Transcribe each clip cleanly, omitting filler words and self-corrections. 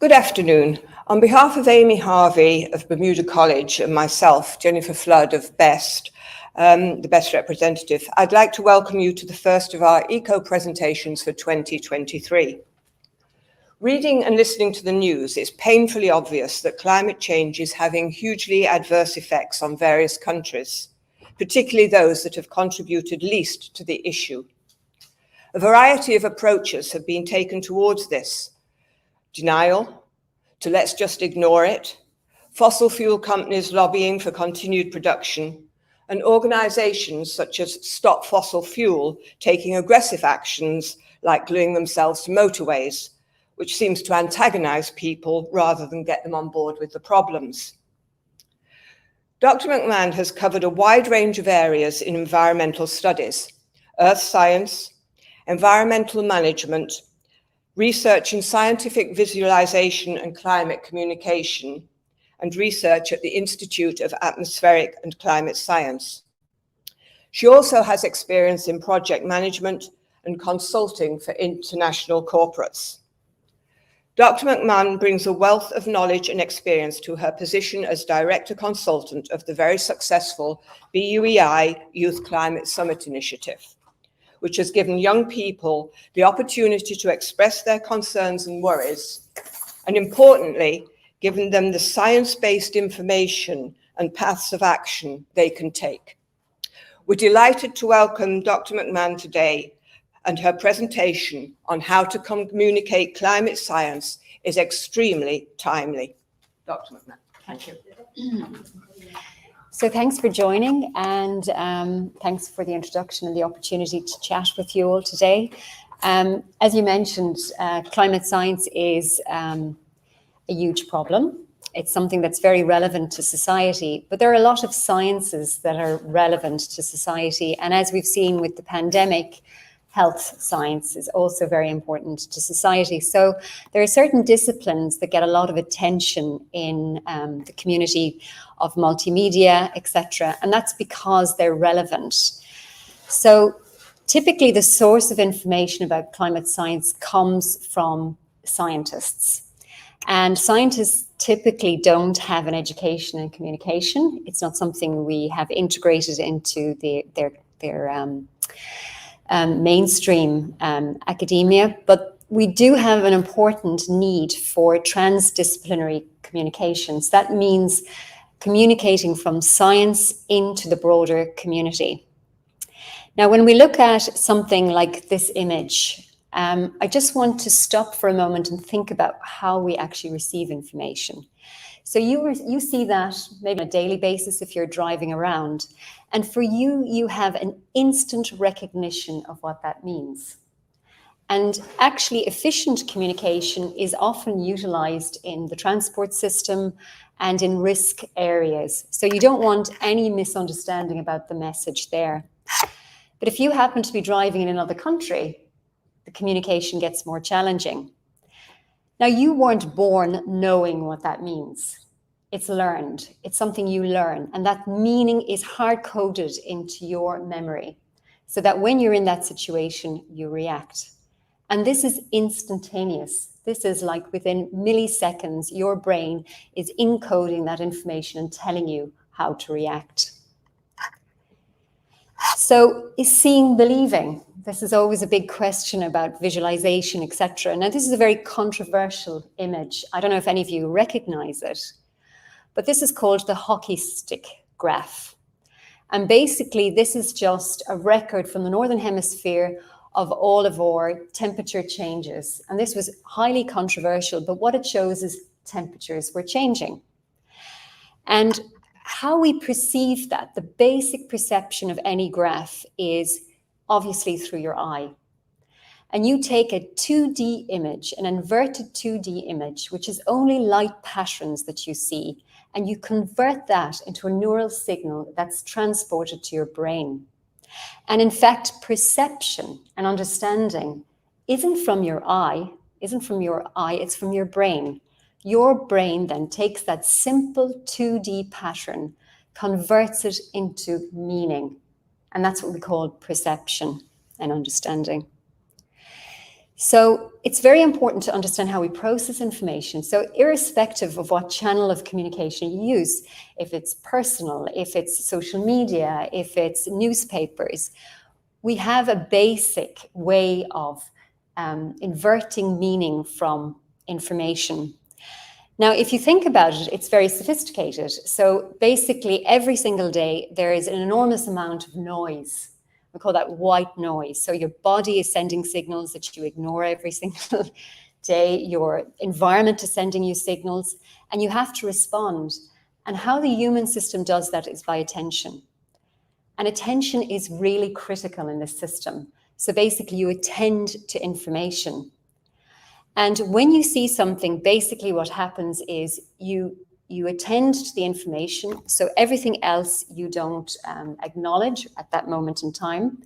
Good afternoon. On behalf of Amy Harvey of Bermuda College and myself, Jennifer Flood of BEST, the BEST representative, I'd like to welcome you to the first of our eco presentations for 2023. Reading and listening to the news, it's painfully obvious that climate change is having hugely adverse effects on various countries, particularly those that have contributed least to the issue. A variety of approaches have been taken towards this. Denial, to let's just ignore it, fossil fuel companies lobbying for continued production, and organizations such as Stop Fossil Fuel taking aggressive actions like gluing themselves to motorways, which seems to antagonize people rather than get them on board with the problems. Dr. McMahon has covered a wide range of areas in environmental studies: earth science, environmental management, research in scientific visualization and climate communication, and research at the Institute of Atmospheric and Climate Science. She also has experience in project management and consulting for international corporates. Dr. McMahon brings a wealth of knowledge and experience to her position as Director Consultant of the very successful BUEI Youth Climate Summit Initiative, which has given young people the opportunity to express their concerns and worries, and importantly, given them the science-based information and paths of action they can take. We're delighted to welcome Dr. McMahon today, and her presentation on how to communicate climate science is extremely timely. Dr. McMahon, thank you. So thanks for joining, and thanks for the introduction and the opportunity to chat with you all today. As you mentioned, climate science is a huge problem. It's something that's very relevant to society, but there are a lot of sciences that are relevant to society. And as we've seen with the pandemic, health science is also very important to society. So there are certain disciplines that get a lot of attention in the community of multimedia, etc. And that's because they're relevant. So typically the source of information about climate science comes from scientists. And scientists typically don't have an education in communication. It's not something we have integrated into their mainstream academia, but we do have an important need for transdisciplinary communications. That means communicating from science into the broader community. Now, when we look at something like this image, I just want to stop for a moment and think about how we actually receive information. So you see that maybe on a daily basis if you're driving around. And for you, you have an instant recognition of what that means. And actually, efficient communication is often utilized in the transport system and in risk areas. So you don't want any misunderstanding about the message there. But if you happen to be driving in another country, the communication gets more challenging. Now, you weren't born knowing what that means. It's learned. It's something you learn. And that meaning is hard-coded into your memory so that when you're in that situation, you react. And this is instantaneous. This is like within milliseconds, your brain is encoding that information and telling you how to react. So is seeing believing? This is always a big question about visualization, etc. Now, this is a very controversial image. I don't know if any of you recognize it, but this is called the hockey stick graph. And basically, this is just a record from the Northern Hemisphere of all of our temperature changes. And this was highly controversial, but what it shows is temperatures were changing. And how we perceive that, the basic perception of any graph is obviously through your eye. And you take a 2D image, an inverted 2D image, which is only light patterns that you see, and you convert that into a neural signal that's transported to your brain. And in fact, perception and understanding isn't from your eye, it's from your brain. Your brain then takes that simple 2D pattern, converts it into meaning. And that's what we call perception and understanding. So it's very important to understand how we process information. So irrespective of what channel of communication you use, if it's personal, if it's social media, if it's newspapers, we have a basic way of inverting meaning from information. Now, if you think about it, it's very sophisticated. So basically, every single day, there is an enormous amount of noise. We call that white noise. So your body is sending signals that you ignore every single day. Your environment is sending you signals, and you have to respond. And how the human system does that is by attention. And attention is really critical in this system. So basically, you attend to information. And when you see something, basically what happens is you attend to the information. So everything else you don't acknowledge at that moment in time.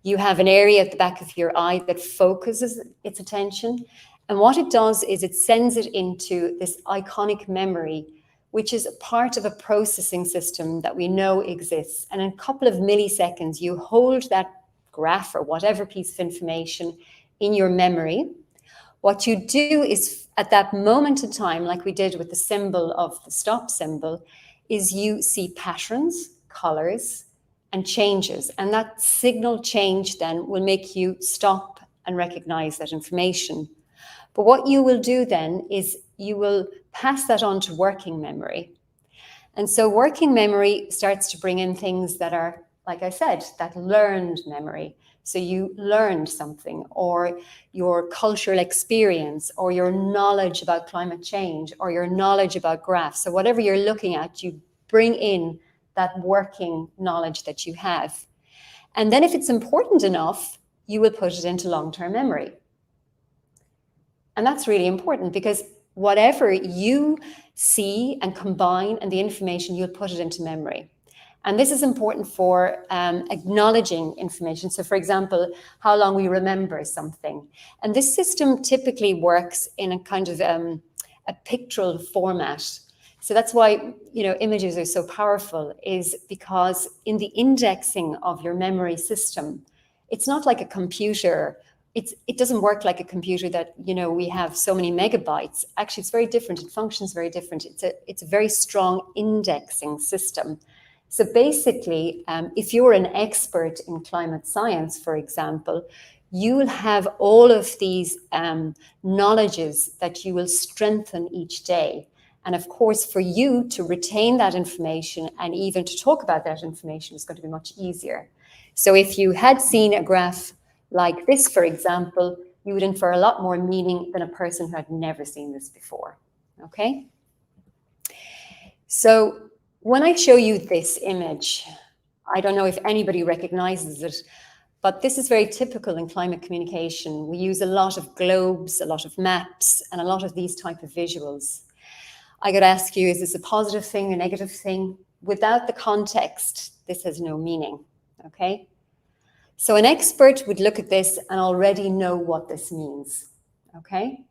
You have an area at the back of your eye that focuses its attention. And what it does is it sends it into this iconic memory, which is a part of a processing system that we know exists. And in a couple of milliseconds, you hold that graph or whatever piece of information in your memory. What you do is, at that moment in time, like we did with the symbol of the stop symbol, is you see patterns, colors, and changes. And that signal change then will make you stop and recognize that information. But what you will do then is you will pass that on to working memory. And so working memory starts to bring in things that are, like I said, that learned memory. So you learned something, or your cultural experience, or your knowledge about climate change, or your knowledge about graphs. So whatever you're looking at, you bring in that working knowledge that you have. And then if it's important enough, you will put it into long-term memory. And that's really important, because whatever you see and combine and the information, you'll put it into memory. And this is important for acknowledging information. So for example, how long we remember something. And this system typically works in a kind of a pictorial format. So that's why, images are so powerful, is because in the indexing of your memory system, it's not like a computer. It doesn't work like a computer that, we have so many megabytes. Actually, it's very different. It functions very different. It's a very strong indexing system. So basically, if you're an expert in climate science, for example, you will have all of these knowledges that you will strengthen each day. And of course, for you to retain that information and even to talk about that information is going to be much easier. So if you had seen a graph like this, for example, you would infer a lot more meaning than a person who had never seen this before. Okay? So when I show you this image, I don't know if anybody recognizes it, but this is very typical in climate communication. We use a lot of globes, a lot of maps, and a lot of these type of visuals. I could ask you, is this a positive thing, a negative thing? Without the context, this has no meaning, okay? So an expert would look at this and already know what this means, okay?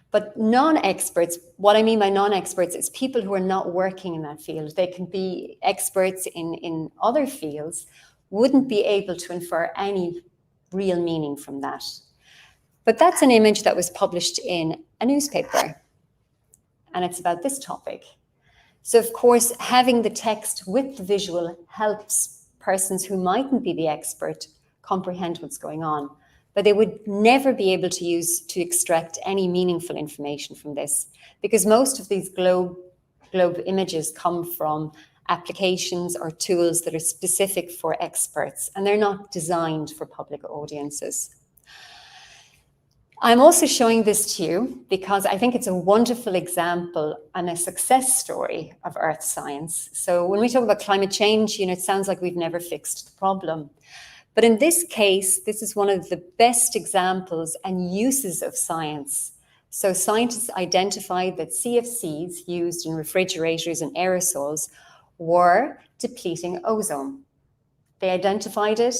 But non-experts, what I mean by non-experts is people who are not working in that field. They can be experts in other fields, wouldn't be able to infer any real meaning from that. But that's an image that was published in a newspaper, and it's about this topic. So of course, having the text with the visual helps persons who mightn't be the expert comprehend what's going on. But they would never be able to extract any meaningful information from this, because most of these globe images come from applications or tools that are specific for experts, and they're not designed for public audiences. I'm also showing this to you because I think it's a wonderful example and a success story of earth science. So when we talk about climate change, it sounds like we've never fixed the problem. But in this case, this is one of the best examples and uses of science. So scientists identified that CFCs used in refrigerators and aerosols were depleting ozone. They identified it,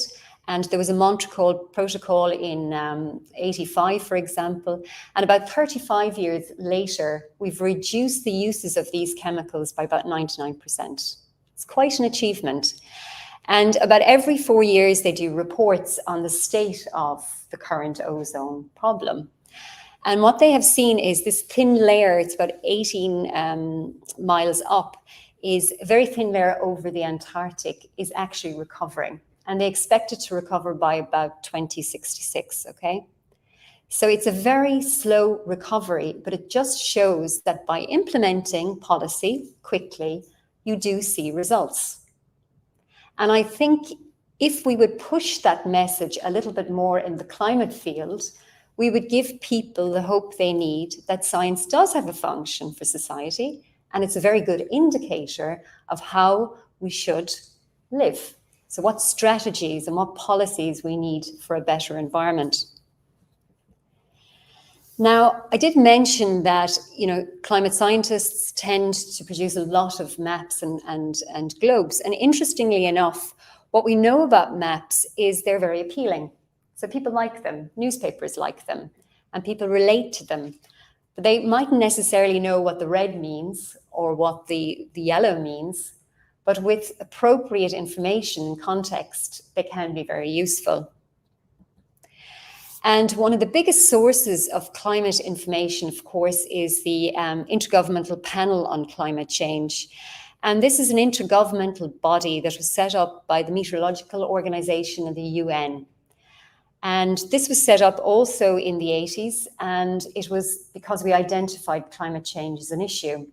and there was a Montreal protocol in 85, for example, and about 35 years later, we've reduced the uses of these chemicals by about 99%. It's quite an achievement. And about every 4 years, they do reports on the state of the current ozone problem. And what they have seen is this thin layer, it's about 18 miles up, is a very thin layer over the Antarctic is actually recovering. And they expect it to recover by about 2066, okay? So it's a very slow recovery, but it just shows that by implementing policy quickly, you do see results. And I think if we would push that message a little bit more in the climate field, we would give people the hope they need that science does have a function for society, and it's a very good indicator of how we should live. So what strategies and what policies we need for a better environment. Now, I did mention that, climate scientists tend to produce a lot of maps and globes. And interestingly enough, what we know about maps is they're very appealing. So people like them, newspapers like them, and people relate to them. But they mightn't necessarily know what the red means or what the yellow means, but with appropriate information and context, they can be very useful. And one of the biggest sources of climate information, of course, is the Intergovernmental Panel on Climate Change. And this is an intergovernmental body that was set up by the Meteorological Organization of the UN. And this was set up also in the 80s, and it was because we identified climate change as an issue.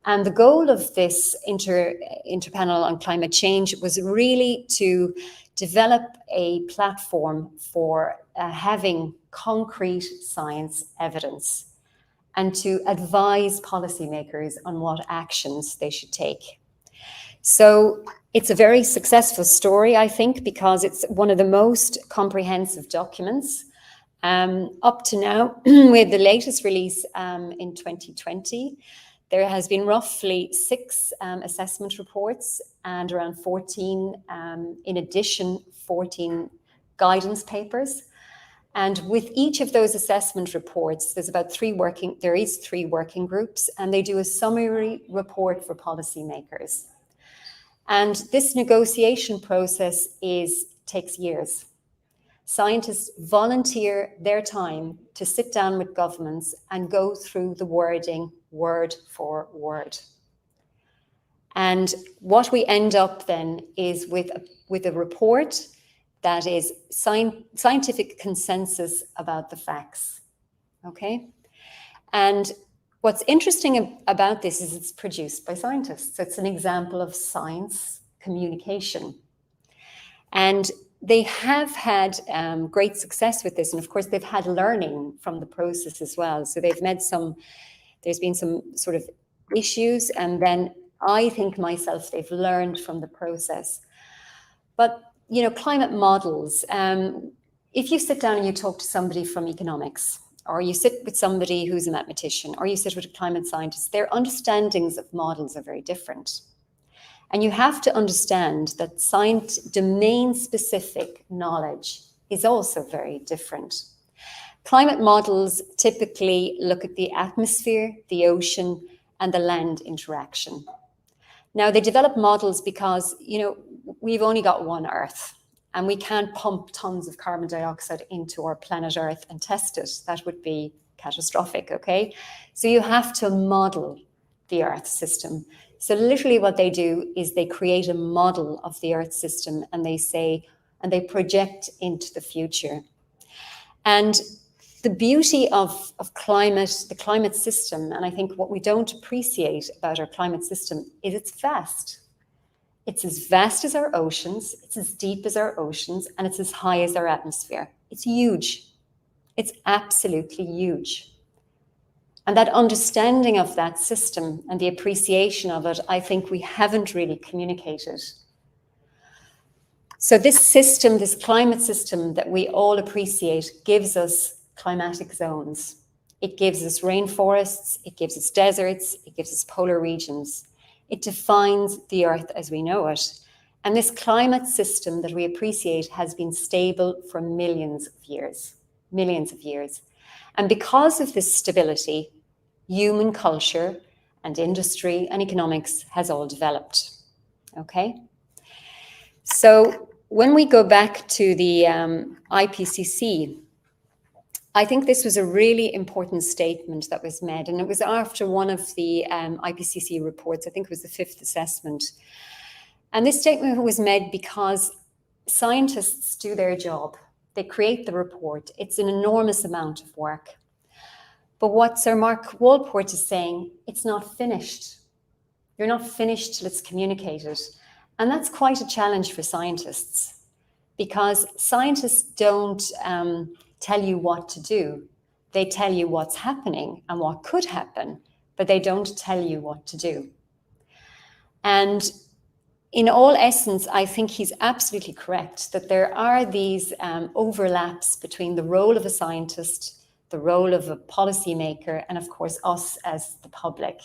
And the goal of this interpanel on climate change was really to develop a platform for having concrete science evidence and to advise policymakers on what actions they should take. So it's a very successful story, I think, because it's one of the most comprehensive documents. Up to now, with the latest release in 2020, there has been roughly 6 assessment reports and around 14, in addition, 14 guidance papers. And with each of those assessment reports, there is 3 working groups, and they do a summary report for policymakers. And this negotiation process takes years. Scientists volunteer their time to sit down with governments and go through the wording word for word. And what we end up then is with a report that is scientific consensus about the facts, okay? And what's interesting about this is it's produced by scientists. It's an example of science communication. And they have had great success with this. And of course, they've had learning from the process as well. So there's been some sort of issues. And then I think myself, they've learned from the process. But, climate models, if you sit down and you talk to somebody from economics, or you sit with somebody who's a mathematician, or you sit with a climate scientist, their understandings of models are very different. And you have to understand that domain-specific knowledge is also very different. Climate models typically look at the atmosphere, the ocean, and the land interaction. Now, they develop models because, we've only got one Earth, and we can't pump tons of carbon dioxide into our planet Earth and test it. That would be catastrophic, okay? So you have to model the Earth system. So literally what they do is they create a model of the Earth system, and they project into the future. And the beauty of the climate system, and I think what we don't appreciate about our climate system is it's vast. It's as vast as our oceans, it's as deep as our oceans, and it's as high as our atmosphere. It's huge. It's absolutely huge. And that understanding of that system and the appreciation of it, I think we haven't really communicated. So this system, this climate system that we all appreciate, gives us climatic zones. It gives us rainforests, it gives us deserts, it gives us polar regions. It defines the Earth as we know it. And this climate system that we appreciate has been stable for millions of years. And because of this stability, human culture and industry and economics has all developed, okay? So when we go back to the IPCC, I think this was a really important statement that was made, and it was after one of the IPCC reports. I think it was the 5th assessment. And this statement was made because scientists do their job. They create the report. It's an enormous amount of work. But what Sir Mark Walport is saying, it's not finished. You're not finished till it's communicated. And that's quite a challenge for scientists, because scientists don't tell you what to do. They tell you what's happening and what could happen, but they don't tell you what to do. And in all essence, I think he's absolutely correct that there are these overlaps between the role of a scientist, the role of a policymaker, and of course us as the public.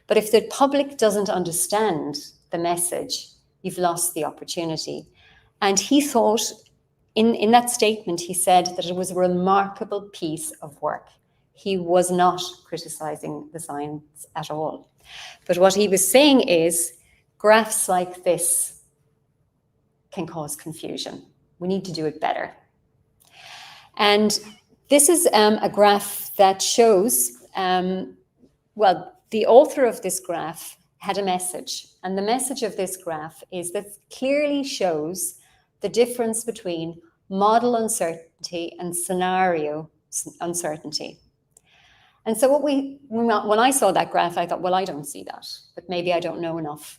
But if the public doesn't understand the message, you've lost the opportunity. And he thought, in that statement, he said that it was a remarkable piece of work. He was not criticizing the science at all. But what he was saying is, graphs like this can cause confusion. We need to do it better. And this is a graph that shows, well, the author of this graph had a message. And the message of this graph is that clearly shows the difference between model uncertainty and scenario uncertainty. And so when I saw that graph, I thought, well, I don't see that, but maybe I don't know enough.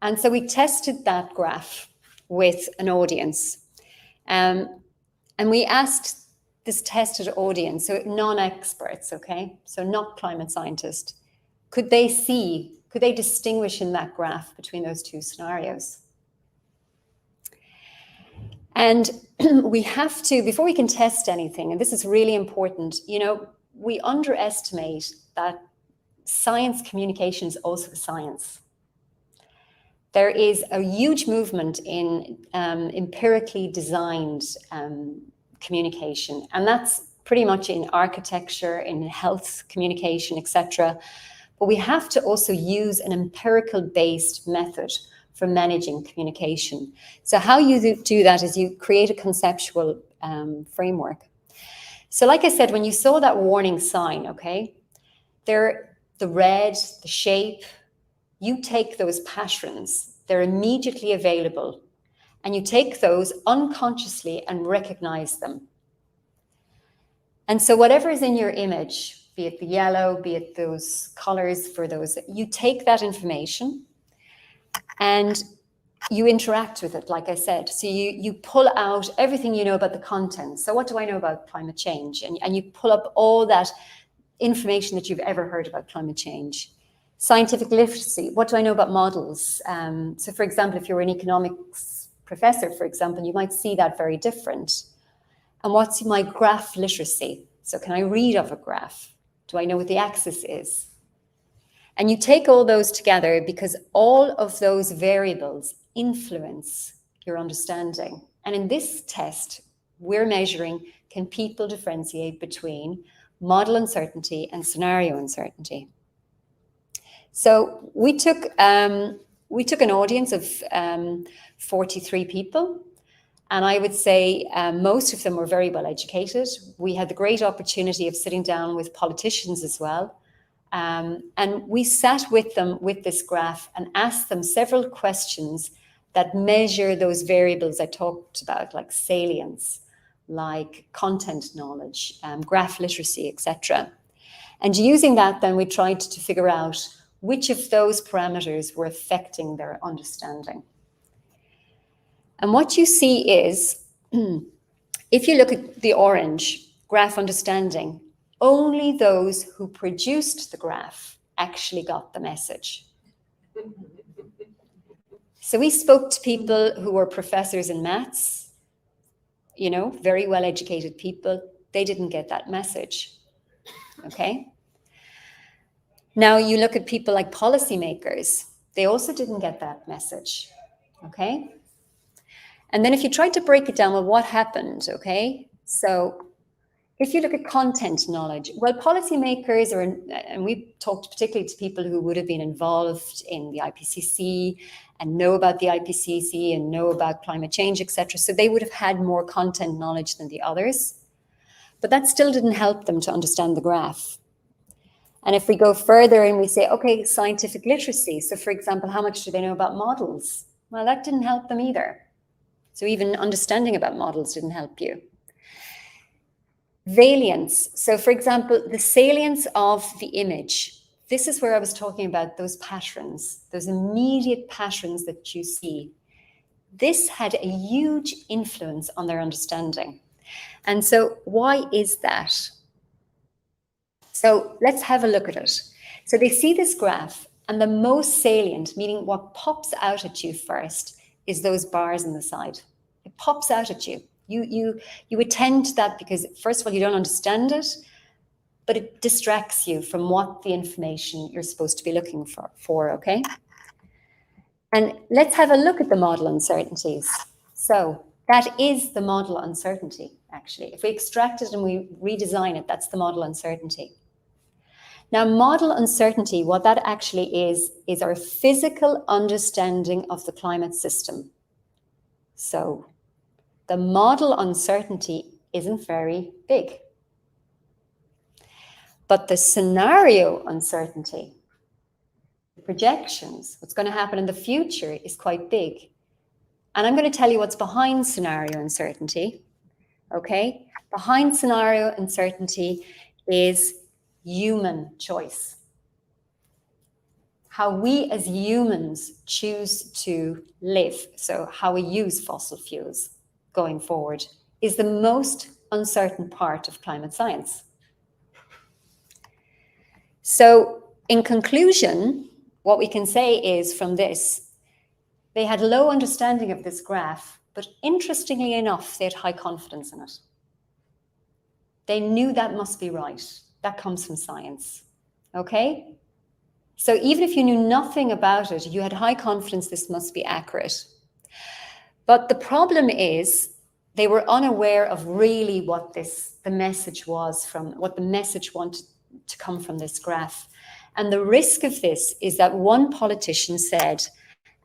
And so we tested that graph with an audience. And we asked this tested audience, so non-experts, okay, so not climate scientists, could they distinguish in that graph between those two scenarios? And we have to, before we can test anything, and this is really important, we underestimate that science communication is also science. There is a huge movement in empirically designed communication, and that's pretty much in architecture, in health communication, etc. But we have to also use an empirical-based method for managing communication. So how you do that is you create a conceptual framework. So like I said, when you saw that warning sign, okay, the red, the shape, you take those patterns, they're immediately available, and you take those unconsciously and recognize them. And so whatever is in your image, be it the yellow, be it those colors for those, you take that information and you interact with it, like I said. So you pull out everything you know about the content. So what do I know about climate change? And you pull up all that information that you've ever heard about climate change. Scientific literacy, what do I know about models? So for example, if you're an economics professor, for example, you might see that very different. And what's my graph literacy? So can I read off a graph? Do I know what the axis is? And you take all those together because all of those variables influence your understanding. And in this test, we're measuring, can people differentiate between model uncertainty and scenario uncertainty? So we took an audience of 43 people, and I would say most of them were very well educated. We had the great opportunity of sitting down with politicians as well. And we sat with them with this graph and asked them several questions that measure those variables I talked about, like salience, like content knowledge, graph literacy, etc. And using that, then we tried to figure out which of those parameters were affecting their understanding. And what you see is, if you look at the orange, graph understanding, only those who produced the graph actually got the message. So we spoke to people who were professors in maths, very well-educated people. They didn't get that message, okay? Now you look at people like policymakers, they also didn't get that message, okay? And then if you try to break it down, well, what happened, okay? So if you look at content knowledge, well, policymakers and we've talked particularly to people who would have been involved in the IPCC and know about the IPCC and know about climate change, etc. So they would have had more content knowledge than the others. But that still didn't help them to understand the graph. And if we go further and we say, okay, scientific literacy. So for example, how much do they know about models? Well, that didn't help them either. So even understanding about models didn't help you. Salience. So for example, the salience of the image. This is where I was talking about those patterns, those immediate patterns that you see. This had a huge influence on their understanding. And so why is that? So let's have a look at it. So they see this graph, and the most salient, meaning what pops out at you first, is those bars on the side. It pops out at you. You attend to that because, first of all, you don't understand it, but it distracts you from what the information you're supposed to be looking for, okay? And let's have a look at the model uncertainties. So that is the model uncertainty, actually. If we extract it and we redesign it, that's the model uncertainty. Now, model uncertainty, what that actually is our physical understanding of the climate system. So the model uncertainty isn't very big. But the scenario uncertainty, the projections, what's going to happen in the future is quite big. And I'm going to tell you what's behind scenario uncertainty, okay? Behind scenario uncertainty is human choice. How we as humans choose to live, so how we use fossil fuels going forward, is the most uncertain part of climate science. So in conclusion, what we can say is from this, they had low understanding of this graph, but interestingly enough, they had high confidence in it. They knew that must be right. That comes from science, okay? So even if you knew nothing about it, you had high confidence this must be accurate. But the problem is they were unaware of really what the message was from, what the message wanted to come from this graph. And the risk of this is that one politician said,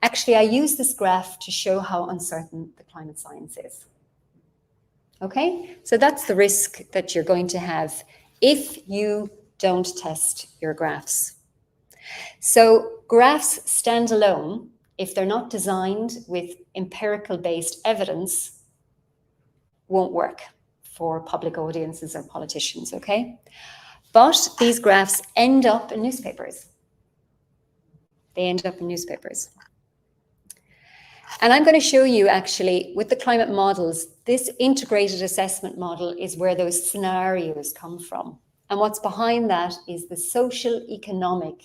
actually, I use this graph to show how uncertain the climate science is. Okay, so that's the risk that you're going to have if you don't test your graphs. So graphs stand alone if they're not designed with empirical based evidence, won't work for public audiences or politicians, okay? But these graphs end up in newspapers. They end up in newspapers. And I'm going to show you actually with the climate models, this integrated assessment model is where those scenarios come from. And what's behind that is the social economic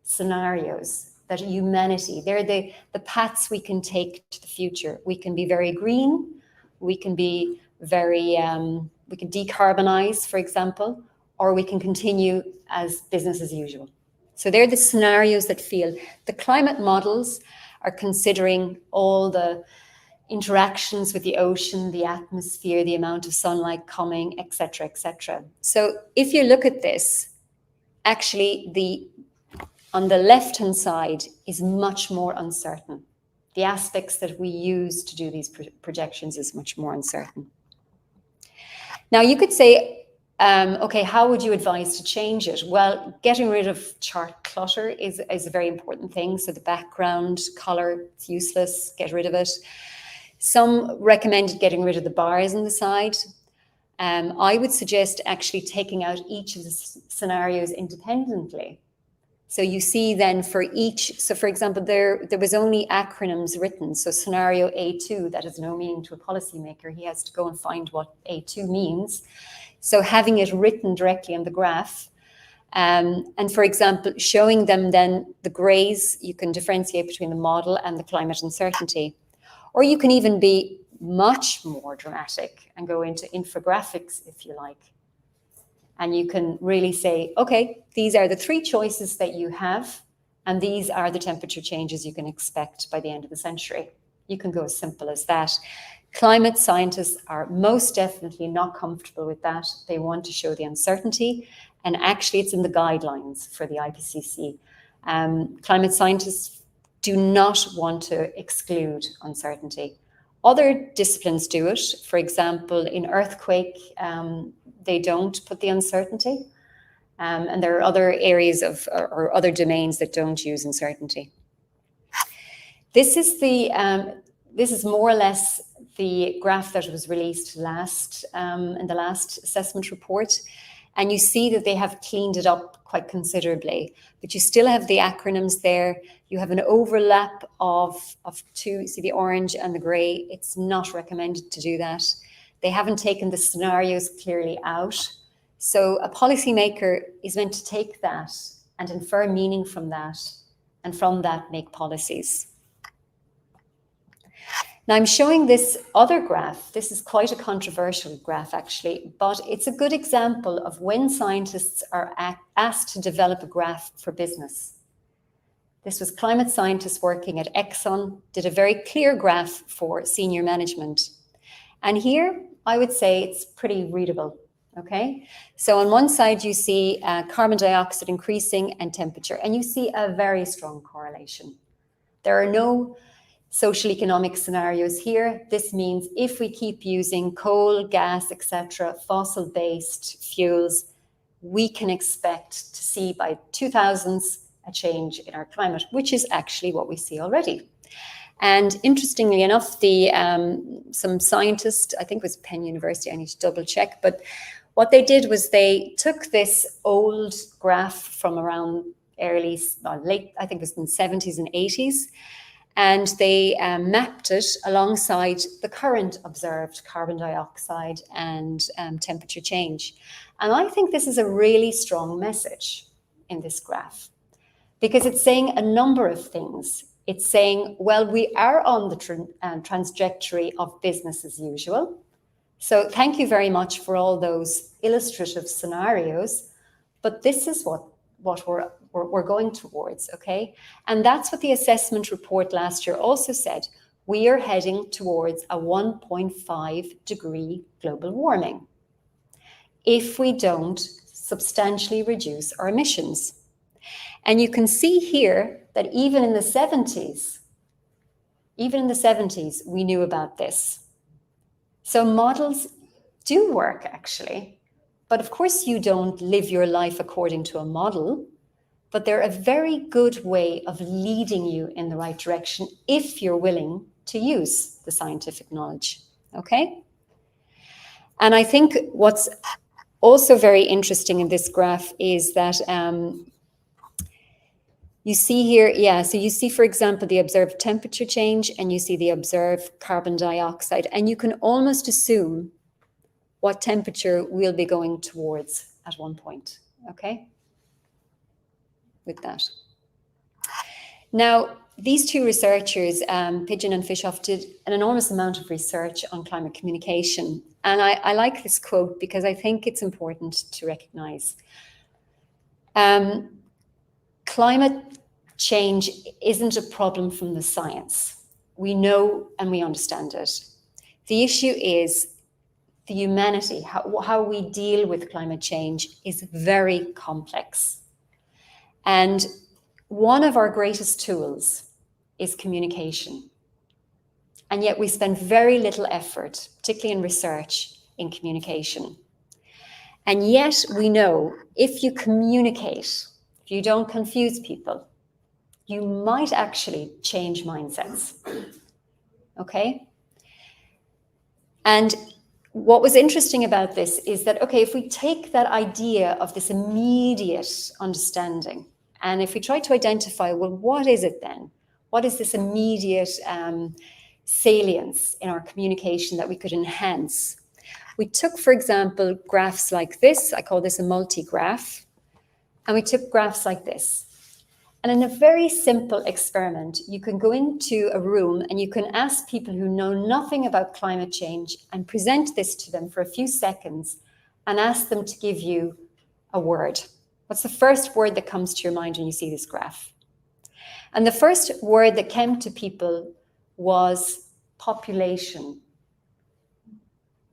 scenarios that humanity, they're the paths we can take to the future. We can be very green, we can be very, we can decarbonize, for example, or we can continue as business as usual. So they're the scenarios that feel the climate models are considering all the interactions with the ocean, the atmosphere, the amount of sunlight coming, etc., etc. So if you look at this, actually on the left-hand side is much more uncertain. The aspects that we use to do these projections is much more uncertain. Now you could say, okay, how would you advise to change it? Well, getting rid of chart clutter is a very important thing. So the background color, it's useless, get rid of it. Some recommended getting rid of the bars on the side. I would suggest actually taking out each of the scenarios independently. So you see then for each, so for example, there was only acronyms written. So scenario A2, that has no meaning to a policymaker. He has to go and find what A2 means. So having it written directly on the graph, and for example, showing them then the grays, you can differentiate between the model and the climate uncertainty. Or you can even be much more dramatic and go into infographics, if you like. And you can really say, okay, these are the 3 choices that you have, and these are the temperature changes you can expect by the end of the century. You can go as simple as that. Climate scientists are most definitely not comfortable with that. They want to show the uncertainty, and actually it's in the guidelines for the IPCC. Climate scientists do not want to exclude uncertainty. Other disciplines do it. For example, in earthquake, they don't put the uncertainty. And there are other areas or other domains that don't use uncertainty. This is more or less the graph that was released in the last assessment report. And you see that they have cleaned it up quite considerably, but you still have the acronyms there. You have an overlap of two, see the orange and the gray. It's not recommended to do that. They haven't taken the scenarios clearly out. So a policymaker is meant to take that and infer meaning from that, and from that make policies. Now I'm showing this other graph. This is quite a controversial graph actually, but it's a good example of when scientists are asked to develop a graph for business. This was climate scientists working at Exxon, did a very clear graph for senior management. And here I would say it's pretty readable, okay? So on one side you see carbon dioxide increasing and temperature, and you see a very strong correlation. There are no social economic scenarios here. This means if we keep using coal, gas, etc., fossil-based fuels, we can expect to see by 2000s a change in our climate, which is actually what we see already. And interestingly enough, some scientists, I think it was Penn University, I need to double check, but what they did was they took this old graph from around late, I think it was in the 70s and 80s, and they mapped it alongside the current observed carbon dioxide and temperature change. And I think this is a really strong message in this graph, because it's saying a number of things. It's saying, well, we are on the trajectory of business as usual. So thank you very much for all those illustrative scenarios, but this is what we're going towards, okay? And that's what the assessment report last year also said. We are heading towards a 1.5 degree global warming if we don't substantially reduce our emissions. And you can see here that even in the 70s, we knew about this. So models do work actually, but of course you don't live your life according to a model, but they're a very good way of leading you in the right direction if you're willing to use the scientific knowledge, okay? And I think what's also very interesting in this graph is that you see here, so you see, for example, the observed temperature change and you see the observed carbon dioxide, and you can almost assume what temperature we'll be going towards at one point, okay? With that. Now, these two researchers, Pigeon and Fishoff, did an enormous amount of research on climate communication. And I like this quote because I think it's important to recognize. Climate change isn't a problem from the science. We know and we understand it. The issue is the humanity, how we deal with climate change is very complex. And one of our greatest tools is communication. And yet we spend very little effort, particularly in research, in communication. And yet we know if you communicate, if you don't confuse people, you might actually change mindsets, okay? And what was interesting about this is that, okay, if we take that idea of this immediate understanding, and if we try to identify, well, what is it then? What is this immediate salience in our communication that we could enhance? We took, for example, graphs like this. I call this a multigraph. And we took graphs like this. And in a very simple experiment, you can go into a room and you can ask people who know nothing about climate change and present this to them for a few seconds and ask them to give you a word. What's the first word that comes to your mind when you see this graph? And the first word that came to people was population.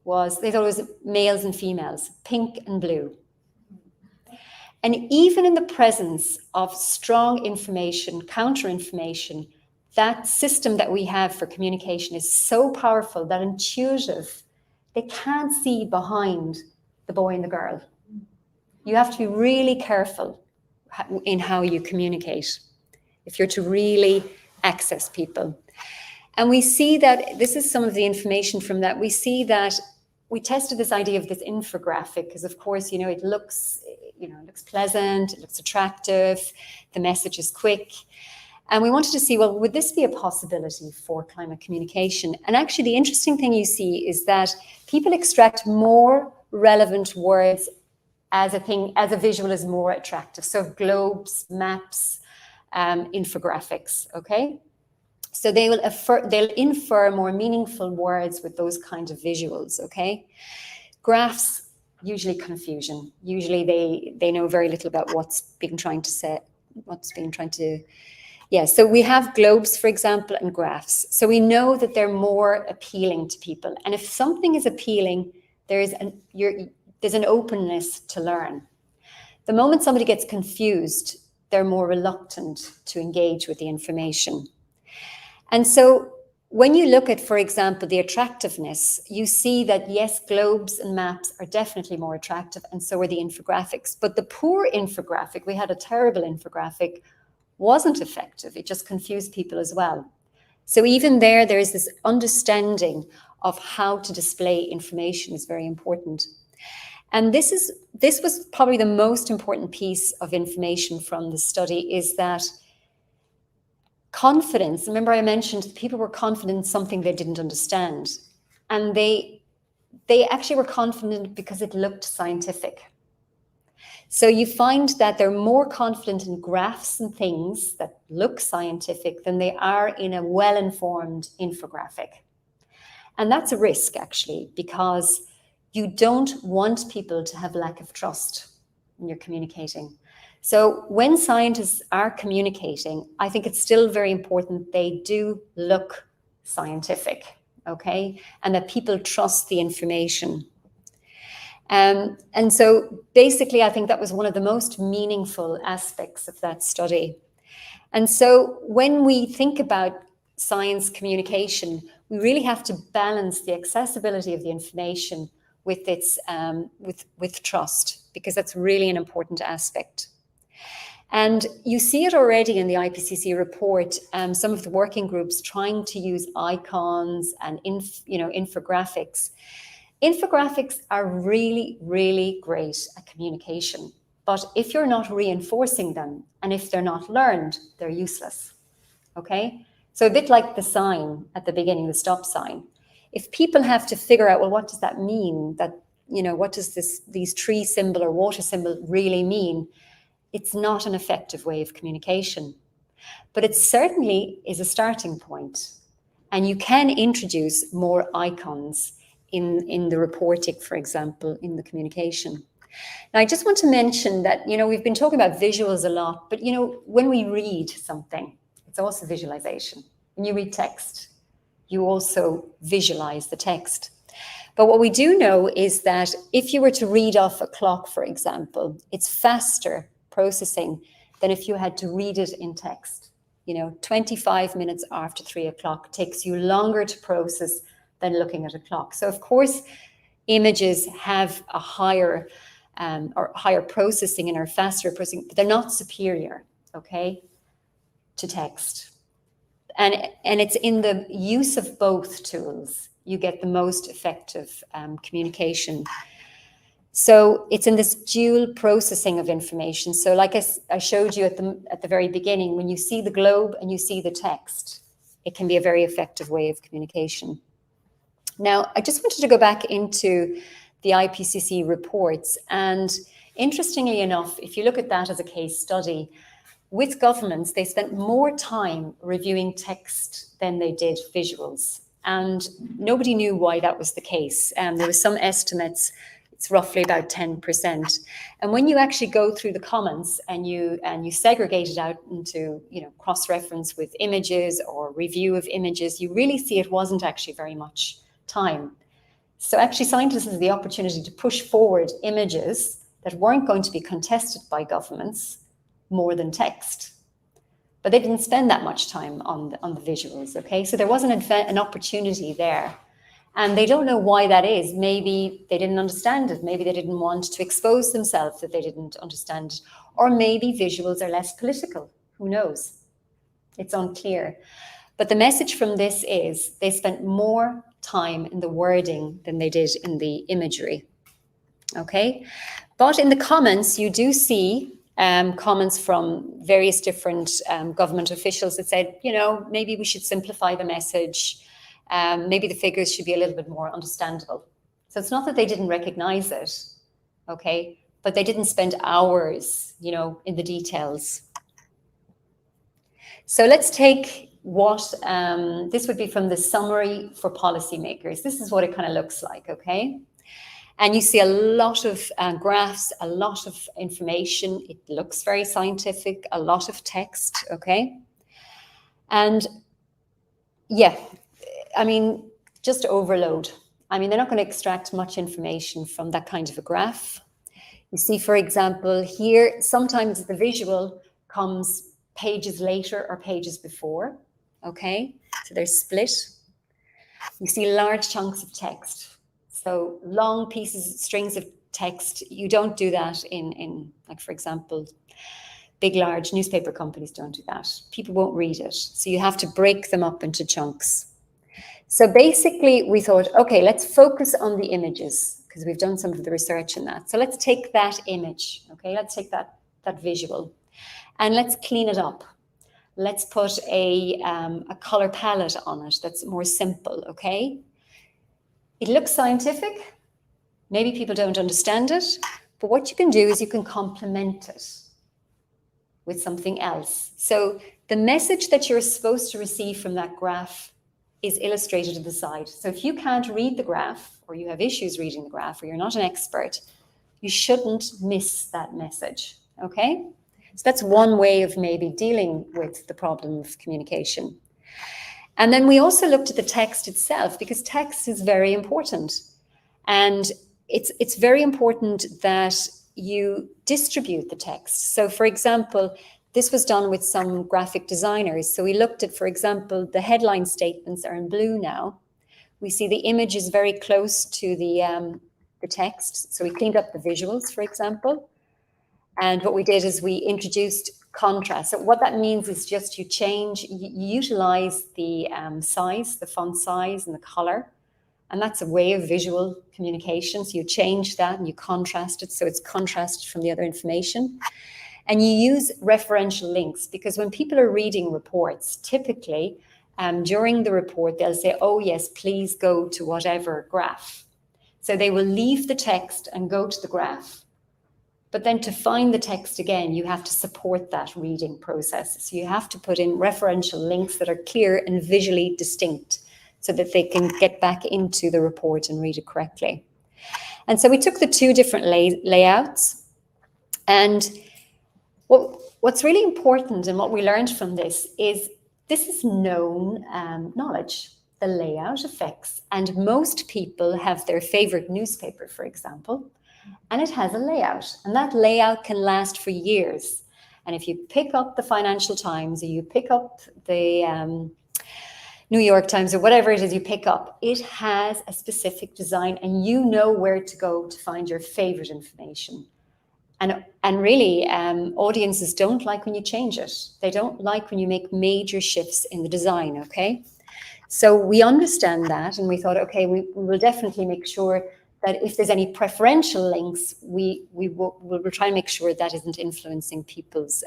They thought it was males and females, pink and blue. And even in the presence of strong information, counter-information, that system that we have for communication is so powerful, that intuitive, they can't see behind the boy and the girl. You have to be really careful in how you communicate if you're to really access people. And we see that, this is some of the information from that, we see that we tested this idea of this infographic, because of course, it looks pleasant, it looks attractive, the message is quick. And we wanted to see, well, would this be a possibility for climate communication? And actually, the interesting thing you see is that people extract more relevant words as a visual is more attractive. So globes, maps, infographics, okay? So they'll infer more meaningful words with those kinds of visuals, okay? Graphs, usually confusion. Usually they know very little about what's being trying to yeah, so we have globes, for example, and graphs. So we know that they're more appealing to people. And if something is appealing, there's an openness to learn. The moment somebody gets confused, they're more reluctant to engage with the information. And so when you look at, for example, the attractiveness, you see that yes, globes and maps are definitely more attractive, and so are the infographics. But the poor infographic, we had a terrible infographic, wasn't effective. It just confused people as well. So even there is this understanding of how to display information is very important. And this was probably the most important piece of information from the study, is that confidence. Remember I mentioned people were confident in something they didn't understand. And they actually were confident because it looked scientific. So you find that they're more confident in graphs and things that look scientific than they are in a well-informed infographic. And that's a risk, actually, because you don't want people to have lack of trust when you're communicating. So when scientists are communicating, I think it's still very important they do look scientific, okay? And that people trust the information. And so basically, I think that was one of the most meaningful aspects of that study. And so when we think about science communication, we really have to balance the accessibility of the information with its with trust, because that's really an important aspect. And you see it already in the IPCC report, some of the working groups trying to use icons and infographics. Infographics are really, really great at communication. But if you're not reinforcing them, and if they're not learned, they're useless, okay? So a bit like the sign at the beginning, the stop sign. If people have to figure out, well, what does that mean? That, what does these tree symbol or water symbol really mean? It's not an effective way of communication. But it certainly is a starting point. And you can introduce more icons in the reporting, for example, in the communication. Now, I just want to mention that, we've been talking about visuals a lot, but, when we read something, it's also visualization. When you read text, you also visualize the text. But what we do know is that if you were to read off a clock, for example, it's faster processing than if you had to read it in text. 25 minutes after 3 o'clock takes you longer to process than looking at a clock. So of course, images have a higher processing and are faster processing, but they're not superior, okay, to text. And it's in the use of both tools you get the most effective communication. So it's in this dual processing of information. So like I showed you at the very beginning, when you see the globe and you see the text, it can be a very effective way of communication. Now, I just wanted to go back into the IPCC reports. And interestingly enough, if you look at that as a case study, with governments, they spent more time reviewing text than they did visuals. And nobody knew why that was the case. There were some estimates, it's roughly about 10%. And when you actually go through the comments and you segregate it out into, cross-reference with images or review of images, you really see it wasn't actually very much time. So actually scientists had the opportunity to push forward images that weren't going to be contested by governments more than text. but they didn't spend that much time on the visuals, okay? So there wasn't an opportunity there. And they don't know why that is. Maybe they didn't understand it. Maybe they didn't want to expose themselves that they didn't understand it. Or maybe visuals are less political. Who knows? It's unclear. But the message from this is they spent more time in the wording than they did in the imagery. Okay? But in the comments, you do see comments from various different government officials that said, you know, maybe we should simplify the message. Maybe the figures should be a little bit more understandable. So it's not that they didn't recognize it, okay, but they didn't spend hours, you know, in the details. So let's take what, this would be from the summary for policymakers. This is what it kind of looks like, okay? And you see a lot of graphs, a lot of information. It looks very scientific, a lot of text, okay? And yeah, I mean, just overload. I mean, they're not going to extract much information from that kind of a graph. You see, for example, here, sometimes the visual comes pages later or pages before, okay? So they're split. You see large chunks of text. So long pieces, strings of text, you don't do that in like, for example, big, large newspaper companies don't do that. People won't read it. So you have to break them up into chunks. So basically we thought, okay, let's focus on the images because we've done some of the research in that. So let's take that image, okay? Let's take that visual and let's clean it up. Let's put a color palette on it that's more simple, okay? It looks scientific. Maybe people don't understand it, but what you can do is you can complement it with something else. So the message that you're supposed to receive from that graph is illustrated to the side. So if you can't read the graph or you have issues reading the graph or you're not an expert, you shouldn't miss that message, okay? So that's one way of maybe dealing with the problem of communication. And then we also looked at the text itself because text is very important. And it's very important that you distribute the text. So for example, this was done with some graphic designers. So we looked at, for example, the headline statements are in blue now. We see the image is very close to the text. So we cleaned up the visuals, for example. And what we did is we introduced contrast. So what that means is just you utilize the size, the font size and the color. And that's a way of visual communication. So you change that and you contrast it so it's contrasted from the other information. And you use referential links because when people are reading reports, typically during the report, they'll say, oh yes, please go to whatever graph. So they will leave the text and go to the graph. But then to find the text again, you have to support that reading process. So you have to put in referential links that are clear and visually distinct so that they can get back into the report and read it correctly. And so we took the two different layouts. And what's really important and what we learned from this is known knowledge. The layout affects, and most people have their favorite newspaper, for example, and it has a layout, and that layout can last for years. And if you pick up the Financial Times or you pick up the New York Times or whatever it is you pick up, it has a specific design and you know where to go to find your favorite information. And really, audiences don't like when you change it. They don't like when you make major shifts in the design, okay? So we understand that and we thought, okay, we will definitely make sure that if there's any preferential links, we'll try and make sure that isn't influencing people's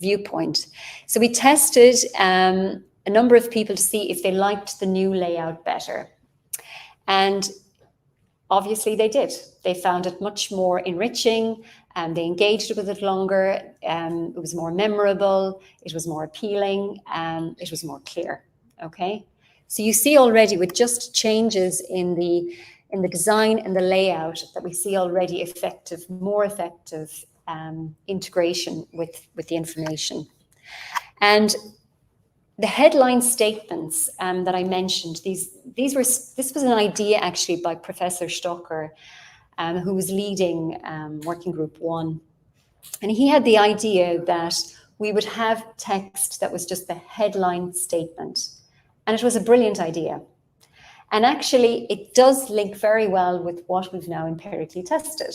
viewpoint. So we tested a number of people to see if they liked the new layout better. And obviously they did. They found it much more enriching and they engaged with it longer. It was more memorable, it was more appealing, and it was more clear, okay? So you see already with just changes in the design and the layout that we see already more effective integration with the information. And the headline statements that I mentioned, this was an idea actually by Professor Stocker, who was leading Working Group 1. And he had the idea that we would have text that was just the headline statement. And it was a brilliant idea. And actually, it does link very well with what we've now empirically tested.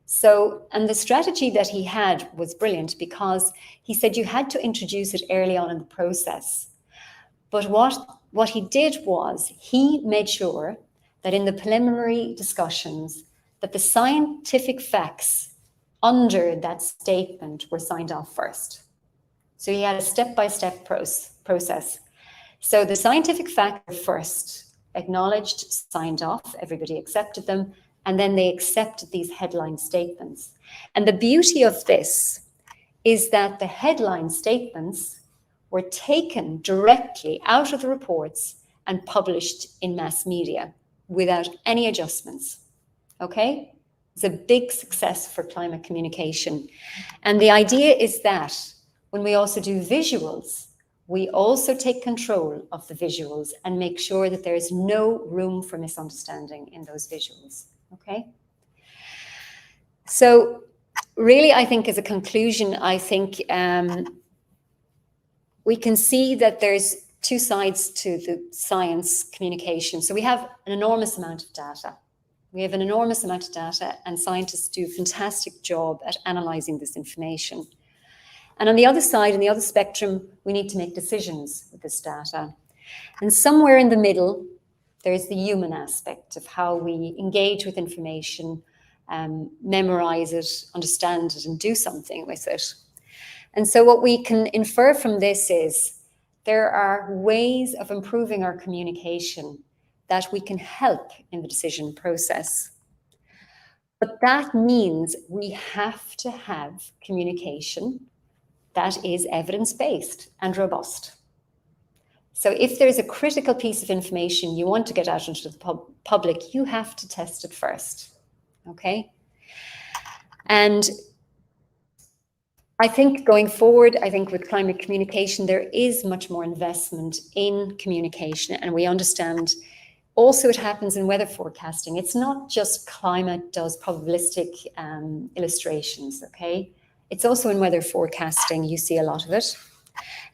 So, and the strategy that he had was brilliant, because he said you had to introduce it early on in the process. But what he did was he made sure that in the preliminary discussions that the scientific facts under that statement were signed off first. So he had a step-by-step process. So the scientific facts were first acknowledged, signed off, everybody accepted them, and then they accepted these headline statements. And the beauty of this is that the headline statements were taken directly out of the reports and published in mass media without any adjustments. Okay? It's a big success for climate communication. And the idea is that when we also do visuals, we also take control of the visuals and make sure that there is no room for misunderstanding in those visuals. Okay? So really, I think as a conclusion, I think we can see that there's two sides to the science communication. So we have an enormous amount of data. We have an enormous amount of data, and scientists do a fantastic job at analyzing this information. And on the other side, in the other spectrum, we need to make decisions with this data. And somewhere in the middle, there's the human aspect of how we engage with information, memorize it, understand it, and do something with it. And so what we can infer from this is there are ways of improving our communication that we can help in the decision process. But that means we have to have communication that is evidence-based and robust. So if there's a critical piece of information you want to get out into the public, you have to test it first, okay? And I think going forward, I think with climate communication, there is much more investment in communication, and we understand also it happens in weather forecasting. It's not just climate does probabilistic illustrations, okay? It's also in weather forecasting, you see a lot of it.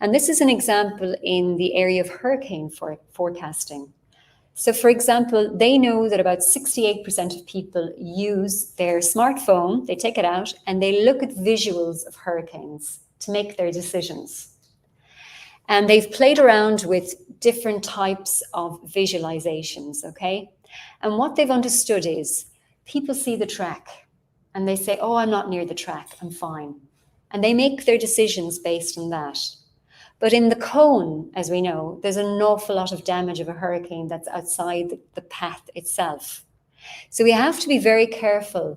And this is an example in the area of hurricane forecasting. So for example, they know that about 68% of people use their smartphone, they take it out and they look at visuals of hurricanes to make their decisions. And they've played around with different types of visualizations, okay? And what they've understood is people see the track and they say, oh, I'm not near the track, I'm fine. And they make their decisions based on that. But in the cone, as we know, there's an awful lot of damage of a hurricane that's outside the path itself. So we have to be very careful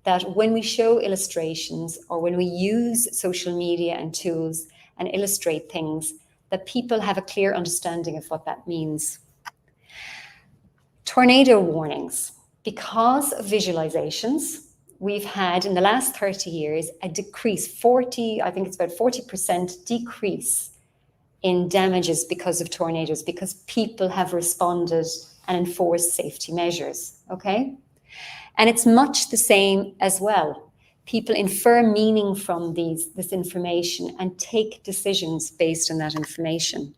that when we show illustrations or when we use social media and tools and illustrate things, that people have a clear understanding of what that means. Tornado warnings. Because of visualizations, we've had in the last 30 years a decrease, I think it's about 40% decrease in damages because of tornadoes, because people have responded and enforced safety measures, okay? And it's much the same as well. People infer meaning from this information and take decisions based on that information.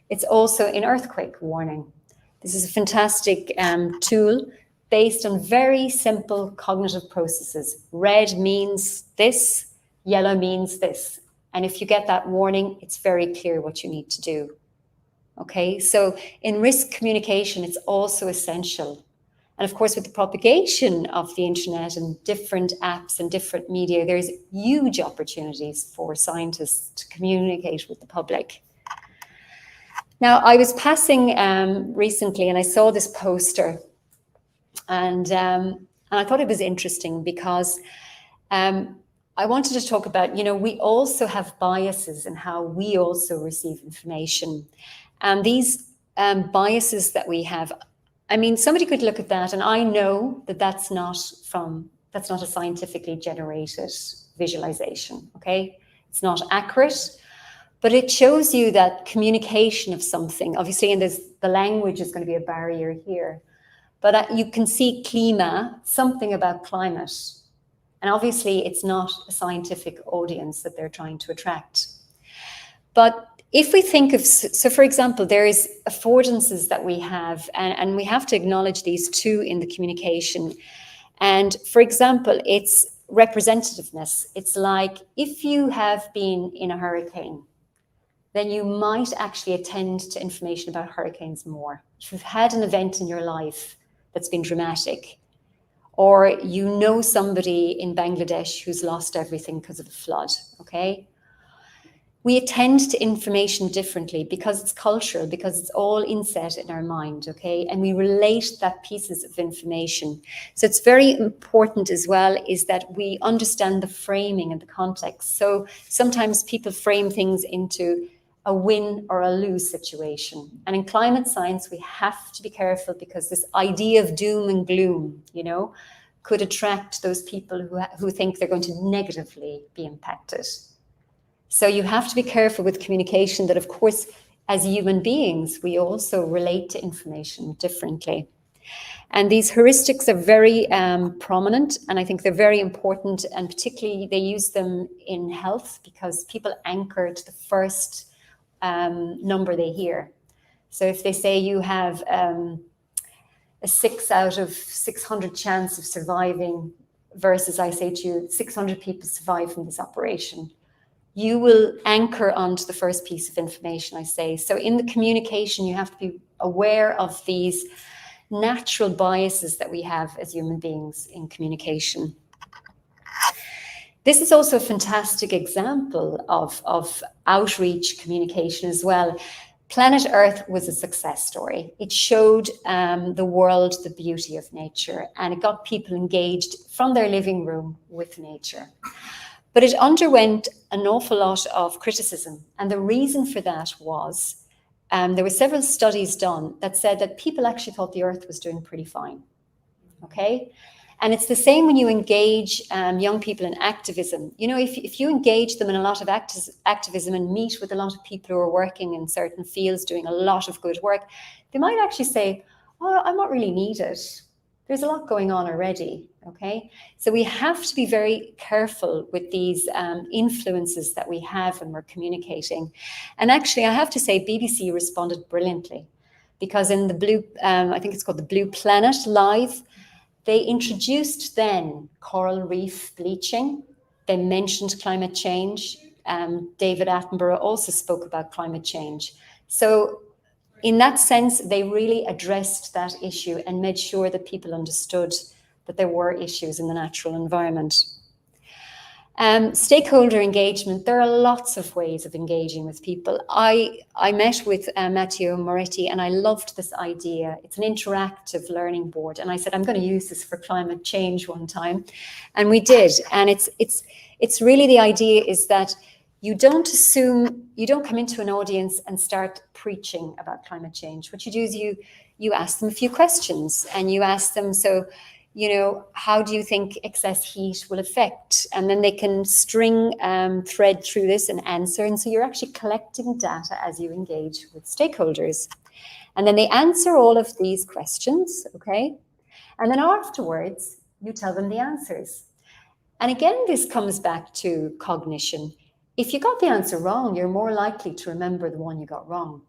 It's also in earthquake warning. This is a fantastic tool based on very simple cognitive processes. Red means this, yellow means this. And if you get that warning, it's very clear what you need to do. Okay, so in risk communication, it's also essential. And of course, with the propagation of the internet and different apps and different media, there's huge opportunities for scientists to communicate with the public. Now, I was passing recently and I saw this poster and I thought it was interesting because I wanted to talk about, we also have biases in how we also receive information. And these biases that we have, I mean, somebody could look at that and I know that that's not a scientifically generated visualization, okay? It's not accurate, but it shows you that communication of something, obviously, and the language is going to be a barrier here, but you can see klima, something about climate. And obviously, it's not a scientific audience that they're trying to attract. But if we think of, so for example, there is affordances that we have, and we have to acknowledge these too in the communication. And for example, it's representativeness. It's like if you have been in a hurricane, then you might actually attend to information about hurricanes more. If you've had an event in your life that's been dramatic, or you know somebody in Bangladesh who's lost everything because of a flood, okay? We attend to information differently because it's cultural, because it's all inset in our mind, okay? And we relate that pieces of information. So it's very important as well is that we understand the framing and the context. So sometimes people frame things into a win or a lose situation. And in climate science, we have to be careful because this idea of doom and gloom, you know, could attract those people who think they're going to negatively be impacted. So you have to be careful with communication that, of course, as human beings, we also relate to information differently. And these heuristics are very prominent, and I think they're very important, and particularly they use them in health because people anchor to the first number they hear. So if they say you have a 6 out of 600 chance of surviving versus I say to you, 600 people survive from this operation, you will anchor onto the first piece of information I say. So in the communication, you have to be aware of these natural biases that we have as human beings in communication. This is also a fantastic example of outreach communication as well. Planet Earth was a success story. It showed the world the beauty of nature, and it got people engaged from their living room with nature. But it underwent an awful lot of criticism. And the reason for that was there were several studies done that said that people actually thought the Earth was doing pretty fine. Okay? And it's the same when you engage young people in activism. You know, if you engage them in a lot of activism and meet with a lot of people who are working in certain fields, doing a lot of good work, they might actually say, oh, I'm not really needed. There's a lot going on already, okay? So we have to be very careful with these influences that we have when we're communicating. And actually, I have to say, BBC responded brilliantly because in the Blue, I think it's called the Blue Planet Live, they introduced then coral reef bleaching. They mentioned climate change. David Attenborough also spoke about climate change. So in that sense, they really addressed that issue and made sure that people understood that there were issues in the natural environment. Stakeholder engagement, there are lots of ways of engaging with people. I met with Matteo Moretti and I loved this idea. It's an interactive learning board. And I said, I'm going to use this for climate change one time. And we did. And it's really the idea is that you don't come into an audience and start preaching about climate change. What you do is you ask them a few questions and you ask them, so, you know, how do you think excess heat will affect? And then they can thread through this and answer. And so you're actually collecting data as you engage with stakeholders. And then they answer all of these questions, okay? And then afterwards, you tell them the answers. And again, this comes back to cognition. If you got the answer wrong, you're more likely to remember the one you got wrong.